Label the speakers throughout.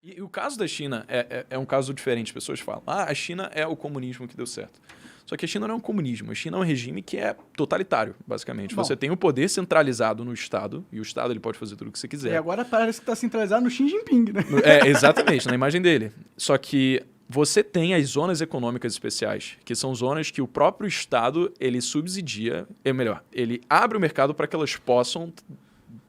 Speaker 1: E o caso da China é um caso diferente. As pessoas falam, a China é o comunismo que deu certo. Só que a China não é um comunismo. A China é um regime que é totalitário, basicamente.
Speaker 2: Bom.
Speaker 1: Você tem o poder centralizado no Estado, e o Estado ele pode fazer tudo o que você quiser.
Speaker 2: E agora parece que está centralizado no Xi Jinping, né?
Speaker 1: Exatamente, na imagem dele. Só que você tem as zonas econômicas especiais, que são zonas que o próprio Estado ele subsidia, ele abre o mercado para que elas possam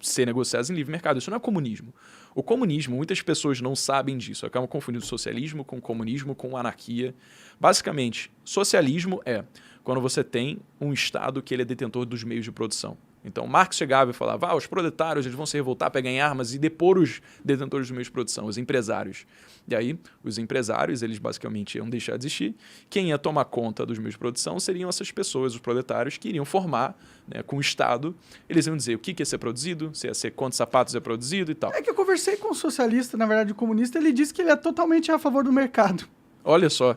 Speaker 1: ser negociadas em livre mercado. Isso não é comunismo. O comunismo, muitas pessoas não sabem disso. Acabam confundindo socialismo com comunismo, com anarquia. Basicamente, socialismo é quando você tem um Estado que ele é detentor dos meios de produção. Então, Marx chegava e falava, os proletários eles vão se revoltar, pegar armas e depor os detentores dos meios de produção, os empresários. E aí, os empresários, eles basicamente iam deixar de existir. Quem ia tomar conta dos meios de produção seriam essas pessoas, os proletários, que iriam formar, né, com o Estado. Eles iam dizer o que ia ser produzido, se ia ser quantos sapatos ia produzido e tal.
Speaker 2: É que eu conversei com um socialista, na verdade, comunista, ele disse que ele é totalmente a favor do mercado.
Speaker 1: Olha só.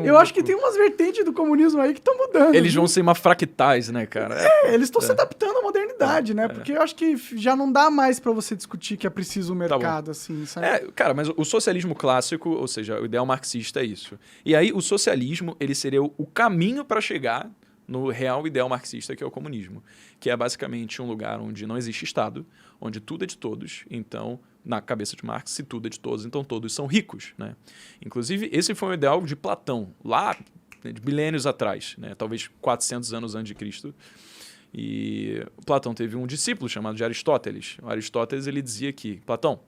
Speaker 2: Eu acho que tem umas vertentes do comunismo aí que estão mudando.
Speaker 1: Eles vão ser uma fractais, né, cara?
Speaker 2: Eles estão se adaptando à modernidade, né? Porque eu acho que já não dá mais pra você discutir que é preciso o mercado, assim, sabe?
Speaker 1: Cara, mas o socialismo clássico, ou seja, o ideal marxista é isso. E aí o socialismo, ele seria o caminho para chegar no real ideal marxista, que é o comunismo. Que é basicamente um lugar onde não existe Estado, onde tudo é de todos. Então, na cabeça de Marx, se tudo é de todos, então todos são ricos, né? Inclusive, esse foi um ideal de Platão, lá de milênios atrás, né? Talvez 400 anos antes de Cristo. E Platão teve um discípulo chamado de Aristóteles. O Aristóteles ele dizia que, Platão,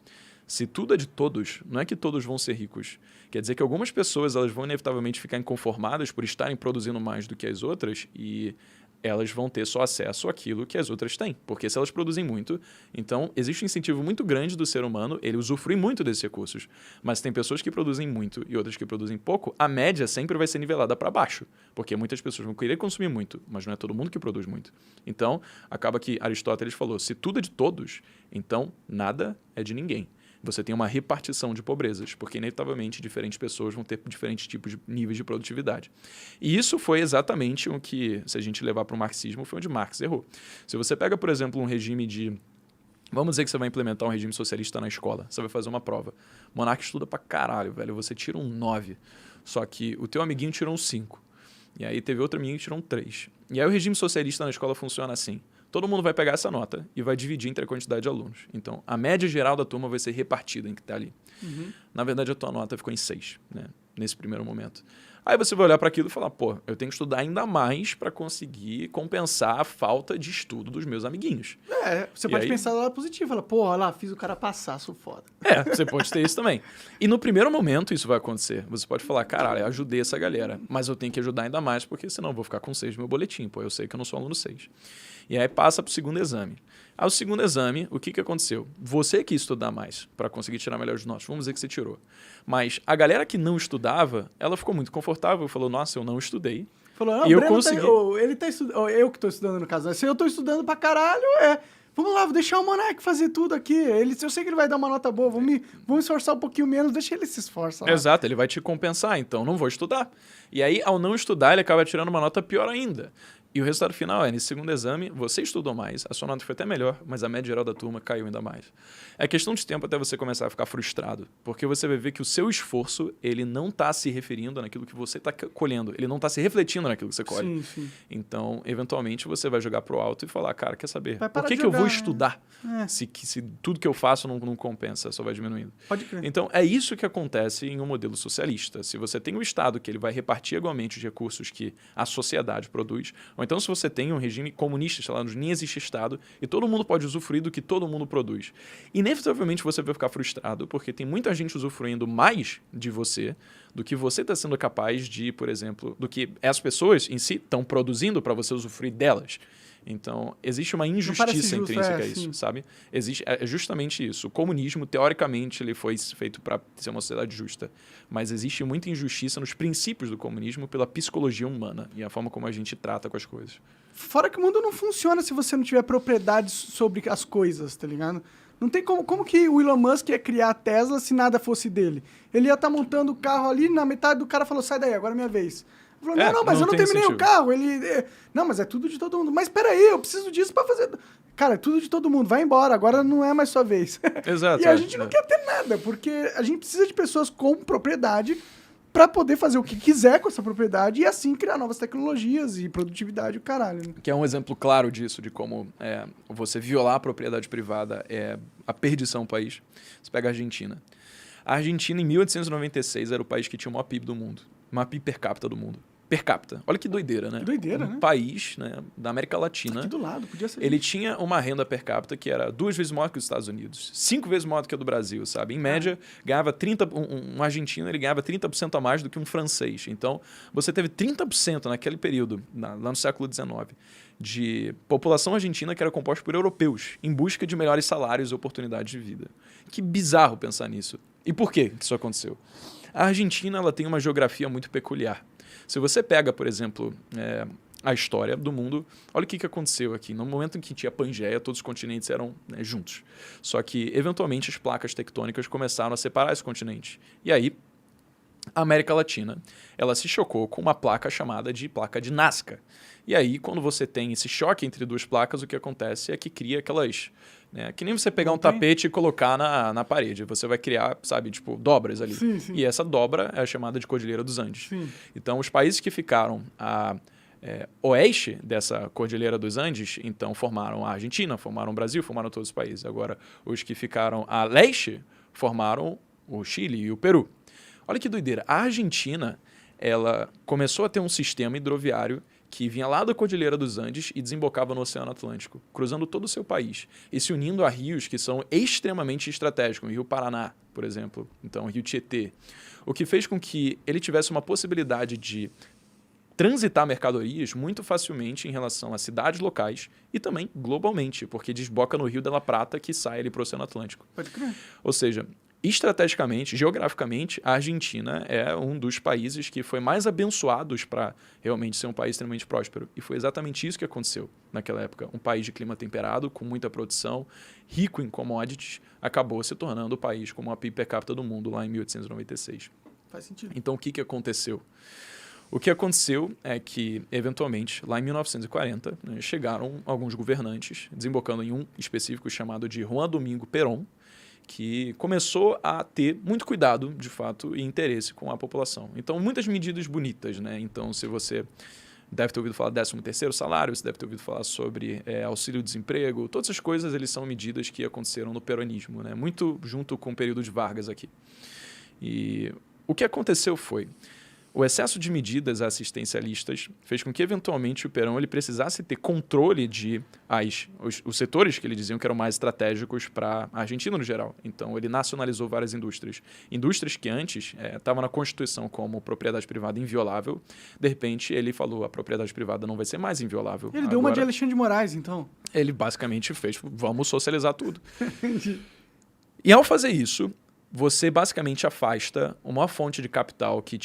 Speaker 1: se tudo é de todos, não é que todos vão ser ricos. Quer dizer que algumas pessoas elas vão inevitavelmente ficar inconformadas por estarem produzindo mais do que as outras e elas vão ter só acesso àquilo que as outras têm. Porque se elas produzem muito, então existe um incentivo muito grande do ser humano, ele usufrui muito desses recursos. Mas tem pessoas que produzem muito e outras que produzem pouco, a média sempre vai ser nivelada para baixo. Porque muitas pessoas vão querer consumir muito, mas não é todo mundo que produz muito. Então, acaba que Aristóteles falou, se tudo é de todos, então nada é de ninguém. Você tem uma repartição de pobrezas, porque inevitavelmente diferentes pessoas vão ter diferentes tipos de níveis de produtividade. E isso foi exatamente o que, se a gente levar para o marxismo, foi onde Marx errou. Se você pega, por exemplo, um regime de... Vamos dizer que você vai implementar um regime socialista na escola, você vai fazer uma prova. O monarca estuda pra caralho, velho, você tira um 9, só que o teu amiguinho tirou um 5. E aí teve outro amiguinho que tirou um 3. E aí o regime socialista na escola funciona assim. Todo mundo vai pegar essa nota e vai dividir entre a quantidade de alunos. Então, a média geral da turma vai ser repartida em que está ali. Na verdade, a tua nota ficou em 6, né? Nesse primeiro momento. Aí você vai olhar para aquilo e falar, eu tenho que estudar ainda mais para conseguir compensar a falta de estudo dos meus amiguinhos.
Speaker 2: Você pode pensar do lado positivo. Fala, olha lá, fiz o cara passar, sou foda.
Speaker 1: Você pode ter isso também. E no primeiro momento isso vai acontecer. Você pode falar, caralho, eu ajudei essa galera, mas eu tenho que ajudar ainda mais, porque senão eu vou ficar com 6 no meu boletim. Eu sei que eu não sou aluno 6. E aí passa para o segundo exame. Ao segundo exame, o que aconteceu? Você quis estudar mais para conseguir tirar melhores notas. Vamos dizer que você tirou. Mas a galera que não estudava, ela ficou muito confortável. Falou, nossa, eu não estudei.
Speaker 2: Falou, não, e eu consegui... ele tá estudando... eu que estou estudando, no caso. Se eu estou estudando pra caralho, vamos lá, vou deixar o Monark fazer tudo aqui. Eu sei que ele vai dar uma nota boa, vamos esforçar um pouquinho menos, deixa ele se esforçar.
Speaker 1: Exato, ele vai te compensar, então não vou estudar. E aí, ao não estudar, ele acaba tirando uma nota pior ainda. E o resultado final nesse segundo exame, você estudou mais, a sua nota foi até melhor, mas a média geral da turma caiu ainda mais. É questão de tempo até você começar a ficar frustrado, porque você vai ver que o seu esforço, ele não está se referindo naquilo que você está colhendo, ele não está se refletindo naquilo que você colhe.
Speaker 2: Sim.
Speaker 1: Então, eventualmente, você vai jogar pro alto e falar, cara, quer saber, por que
Speaker 2: eu
Speaker 1: vou estudar se tudo que eu faço não compensa, só vai diminuindo?
Speaker 2: Pode crer.
Speaker 1: Então, é isso que acontece em um modelo socialista. Se você tem um Estado que ele vai repartir igualmente os recursos que a sociedade produz, ou então se você tem um regime comunista, sei lá, onde nem existe Estado, e todo mundo pode usufruir do que todo mundo produz. Inevitavelmente você vai ficar frustrado, porque tem muita gente usufruindo mais de você do que você está sendo capaz de, por exemplo, do que as pessoas em si estão produzindo para você usufruir delas. Então, existe uma injustiça intrínseca a isso, sabe? É justamente isso. O comunismo, teoricamente, ele foi feito para ser uma sociedade justa. Mas existe muita injustiça nos princípios do comunismo pela psicologia humana e a forma como a gente trata com as coisas.
Speaker 2: Fora que o mundo não funciona se você não tiver propriedade sobre as coisas, tá ligado? Não tem como que o Elon Musk ia criar a Tesla se nada fosse dele. Ele ia estar montando o carro ali, na metade do cara falou, sai daí, agora é minha vez. Falou, não, mas eu não terminei o carro. Não, mas é tudo de todo mundo. Mas peraí, eu preciso disso pra fazer... Cara, é tudo de todo mundo. Vai embora, agora não é mais sua vez.
Speaker 1: Exato.
Speaker 2: E a gente não quer ter nada, porque a gente precisa de pessoas com propriedade para poder fazer o que quiser com essa propriedade e assim criar novas tecnologias e produtividade, o caralho. Né?
Speaker 1: Que é um exemplo claro disso, de como você violar a propriedade privada é a perdição do país. Você pega a Argentina. A Argentina, em 1896, era o país que tinha o maior PIB do mundo. O maior PIB per capita do mundo. Per capita. Olha que doideira, né?
Speaker 2: Que doideira, né?
Speaker 1: Um país, né, da América Latina.
Speaker 2: Aqui do lado, podia ser.
Speaker 1: Ele tinha uma renda per capita que era 2 vezes maior que os Estados Unidos. 5 vezes maior do que a do Brasil, sabe? Em média, ganhava 30... Um argentino, ele ganhava 30% a mais do que um francês. Então, você teve 30% naquele período, lá no século XIX, de população argentina que era composta por europeus, em busca de melhores salários e oportunidades de vida. Que bizarro pensar nisso. E por que isso aconteceu? A Argentina, ela tem uma geografia muito peculiar. Se você pega, por exemplo, a história do mundo, olha o que aconteceu aqui. No momento em que tinha Pangeia, todos os continentes eram juntos. Só que, eventualmente, as placas tectônicas começaram a separar esse continente. E aí, a América Latina, ela se chocou com uma placa chamada de placa de Nazca. E aí, quando você tem esse choque entre duas placas, o que acontece é que cria aquelas... que nem você pegar um tapete e colocar na parede. Você vai criar, sabe, tipo, dobras ali.
Speaker 2: Sim, sim.
Speaker 1: E essa dobra é a chamada de Cordilheira dos Andes.
Speaker 2: Sim.
Speaker 1: Então, os países que ficaram a oeste dessa Cordilheira dos Andes, então formaram a Argentina, formaram o Brasil, formaram todos os países. Agora, os que ficaram a leste formaram o Chile e o Peru. Olha que doideira. A Argentina, ela começou a ter um sistema hidroviário que vinha lá da Cordilheira dos Andes e desembocava no Oceano Atlântico, cruzando todo o seu país e se unindo a rios que são extremamente estratégicos, o Rio Paraná, por exemplo, então o Rio Tietê, o que fez com que ele tivesse uma possibilidade de transitar mercadorias muito facilmente em relação a cidades locais e também globalmente, porque desboca no Rio de la Plata que sai ali para o Oceano Atlântico.
Speaker 2: Pode crer.
Speaker 1: Ou seja, estrategicamente, geograficamente, a Argentina é um dos países que foi mais abençoados para realmente ser um país extremamente próspero. E foi exatamente isso que aconteceu naquela época. Um país de clima temperado, com muita produção, rico em commodities, acabou se tornando o país com o maior PIB per capita do mundo lá em 1896.
Speaker 2: Faz sentido.
Speaker 1: Então, o que aconteceu? O que aconteceu é que, eventualmente, lá em 1940, chegaram alguns governantes, desembocando em um específico chamado de Juan Domingo Perón, que começou a ter muito cuidado, de fato, e interesse com a população. Então, muitas medidas bonitas, né? Então, se você deve ter ouvido falar do 13º salário, você deve ter ouvido falar sobre auxílio-desemprego, todas essas coisas eles são medidas que aconteceram no peronismo, né? Muito junto com o período de Vargas aqui. E o que aconteceu foi... O excesso de medidas assistencialistas fez com que, eventualmente, o Perón ele precisasse ter controle de os setores que ele diziam que eram mais estratégicos para a Argentina no geral. Então, ele nacionalizou várias indústrias. Indústrias que antes estavam na Constituição como propriedade privada inviolável. De repente, ele falou a propriedade privada não vai ser mais inviolável.
Speaker 2: Ele deu uma de Alexandre de Moraes, então. Ele
Speaker 1: basicamente fez, vamos socializar tudo. E ao fazer isso... você basicamente afasta uma fonte de capital que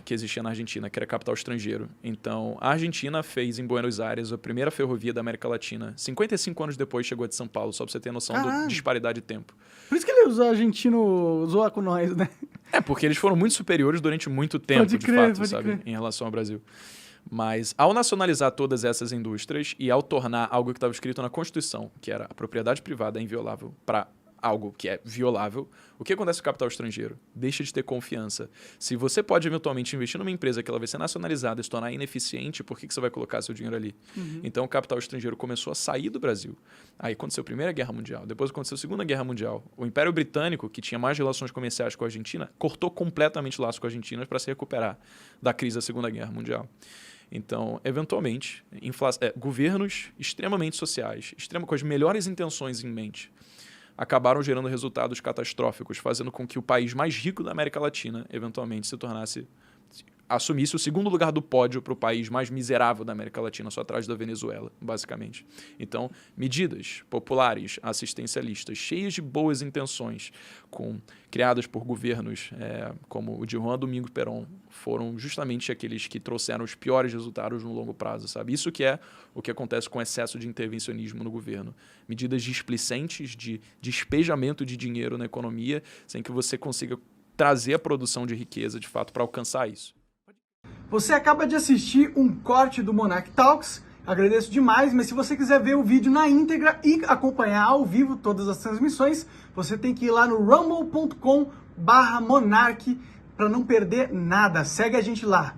Speaker 1: existia na Argentina, que era capital estrangeiro. Então, a Argentina fez em Buenos Aires a primeira ferrovia da América Latina. 55 anos depois chegou de São Paulo, só para você ter noção da disparidade de tempo.
Speaker 2: Por isso que ele usou argentino, zoa com nós, né?
Speaker 1: Porque eles foram muito superiores durante muito tempo, de fato, sabe, em relação ao Brasil. Mas, ao nacionalizar todas essas indústrias e ao tornar algo que estava escrito na Constituição, que era a propriedade privada inviolável para algo que é violável, o que acontece com o capital estrangeiro? Deixa de ter confiança. Se você pode eventualmente investir numa empresa que ela vai ser nacionalizada e se tornar ineficiente, por que você vai colocar seu dinheiro ali? Então o capital estrangeiro começou a sair do Brasil. Aí aconteceu a Primeira Guerra Mundial, depois aconteceu a Segunda Guerra Mundial. O Império Britânico, que tinha mais relações comerciais com a Argentina, cortou completamente laços com a Argentina para se recuperar da crise da Segunda Guerra Mundial. Então, eventualmente, governos extremamente sociais, com as melhores intenções em mente, acabaram gerando resultados catastróficos, fazendo com que o país mais rico da América Latina, eventualmente, assumisse o segundo lugar do pódio para o país mais miserável da América Latina, só atrás da Venezuela, basicamente. Então, medidas populares, assistencialistas, cheias de boas intenções, criadas por governos como o de Juan Domingo Perón, foram justamente aqueles que trouxeram os piores resultados no longo prazo, sabe? Isso que é o que acontece com o excesso de intervencionismo no governo. Medidas displicentes de despejamento de dinheiro na economia, sem que você consiga trazer a produção de riqueza, de fato, para alcançar isso.
Speaker 2: Você acaba de assistir um corte do Monarch Talks, agradeço demais, mas se você quiser ver o vídeo na íntegra e acompanhar ao vivo todas as transmissões, você tem que ir lá no rumble.com/monarch para não perder nada. Segue a gente lá.